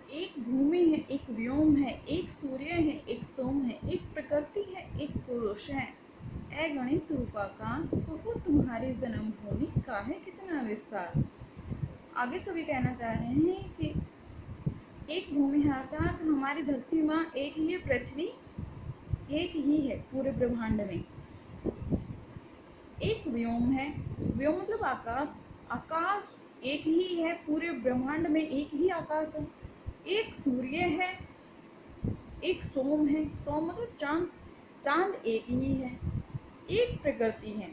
एक भूमि है, एक व्योम है, एक सूर्य है, एक सोम है, एक प्रकृति है, एक पुरुष है। ए गणित रूपाकार कहो तुम्हारी जन्मभूमि का है कितना विस्तार। आगे कवि कहना चाह रहे हैं कि एक भूमि है अर्थात हमारी धरती माँ एक ही है, पृथ्वी एक ही है पूरे ब्रह्मांड में। एक व्योम है, व्योम मतलब आकाश, आकाश एक ही है पूरे ब्रह्मांड में, एक ही आकाश है। एक सूर्य है, एक सोम है, सोम मतलब चांद, चांद एक ही है। एक प्रकृति है,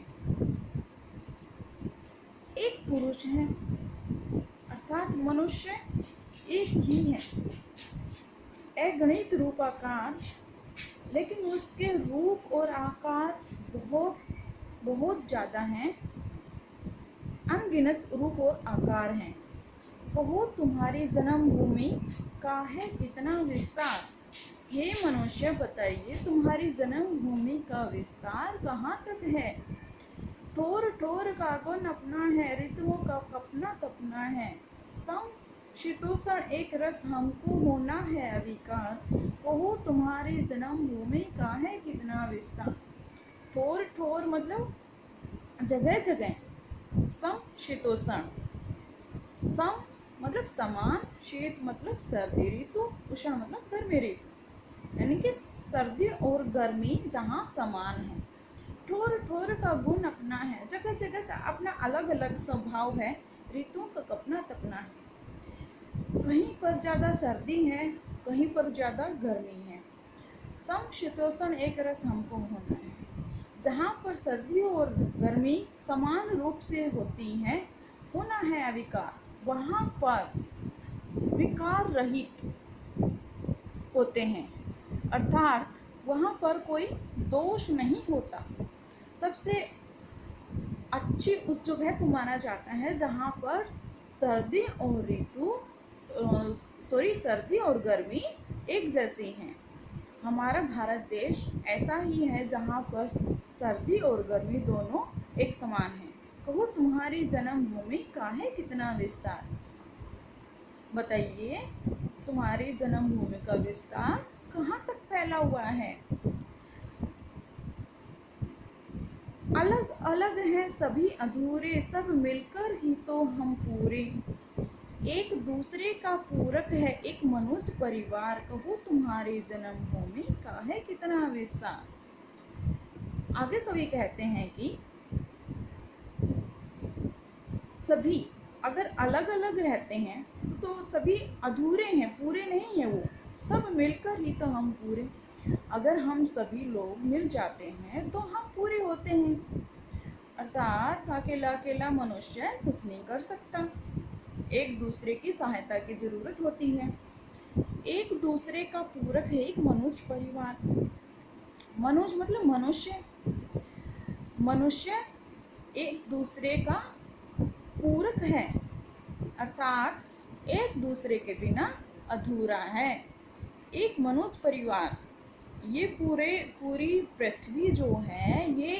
एक पुरुष है अर्थात मनुष्य एक ही है। अगणित रूपाकार, लेकिन उसके रूप और आकार बहुत बहुत ज़्यादा हैं, अनगिनत रूप और आकार हैं। कहो तुम्हारी जन्मभूमि का है कितना विस्तार। हे मनुष्य बताइए तुम्हारी जन्मभूमि का विस्तार कहाँ तक है। ठोर ठोर का गुण अपना है, ऋतुओं का कपना तपना है। सम शीतोषण एक रस हमको होना है अविकार। कहो तुम्हारी जन्मभूमि का है कितना विस्तार। ठोर ठोर मतलब जगह जगह, सम शीतोषण, सम मतलब समान, शीत मतलब सर्दी ऋतु, उष्ण मतलब गर्मी ऋतु, यानी कि सर्दी और गर्मी जहाँ समान है। ठोर ठोर का गुण अपना है, जगह जगह का अपना अलग अलग स्वभाव है। ऋतुओं का कपना तपना है, कहीं पर ज़्यादा सर्दी है, कहीं पर ज़्यादा गर्मी है। समशीतोष्ण एक रस हमको होना है, जहाँ पर सर्दी और गर्मी समान रूप से होती हैं। होना है अविकार, वहाँ पर विकार रहित होते हैं, अर्थात वहाँ पर कोई दोष नहीं होता। सबसे अच्छी उस जगह को माना जाता है जहाँ पर सर्दी और सर्दी और गर्मी एक जैसी हैं। हमारा भारत देश ऐसा ही है जहाँ पर सर्दी और गर्मी दोनों एक समान हैं। कहो तुम्हारी जन्मभूमि का है कितना विस्तार। बताइए तुम्हारी जन्मभूमि का विस्तार कहाँ तक फैला हुआ है। अलग अलग हैं सभी अधूरे, सब मिलकर ही तो हम पूरे। एक दूसरे का पूरक है एक मनुष्य परिवार। कहो तुम्हारी जन्मभूमि का है कितना विस्तार। आगे कवि कहते हैं कि सभी अगर अलग अलग रहते हैं तो सभी अधूरे हैं, पूरे नहीं है, वो सब मिलकर ही तो हम पूरे। अगर हम सभी लोग मिल जाते हैं तो हम पूरे होते हैं, अर्थात अकेला अकेला मनुष्य कुछ नहीं कर सकता, एक दूसरे की सहायता की जरूरत होती है। एक दूसरे का पूरक है एक मनुष्य परिवार। मनुष्य मतलब मनुष्य, मनुष्य एक दूसरे का पूरक है, अर्थात एक दूसरे के बिना अधूरा है। एक मनुष्य परिवार, ये पूरी पृथ्वी जो है ये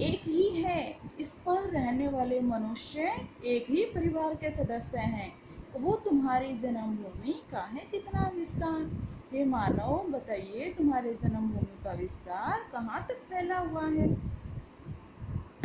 एक ही है, इस पर रहने वाले मनुष्य एक ही परिवार के सदस्य हैं। वो तुम्हारी जन्मभूमि का है कितना विस्तार। हे मानव बताइए तुम्हारे जन्मभूमि का विस्तार कहाँ तक फैला हुआ है।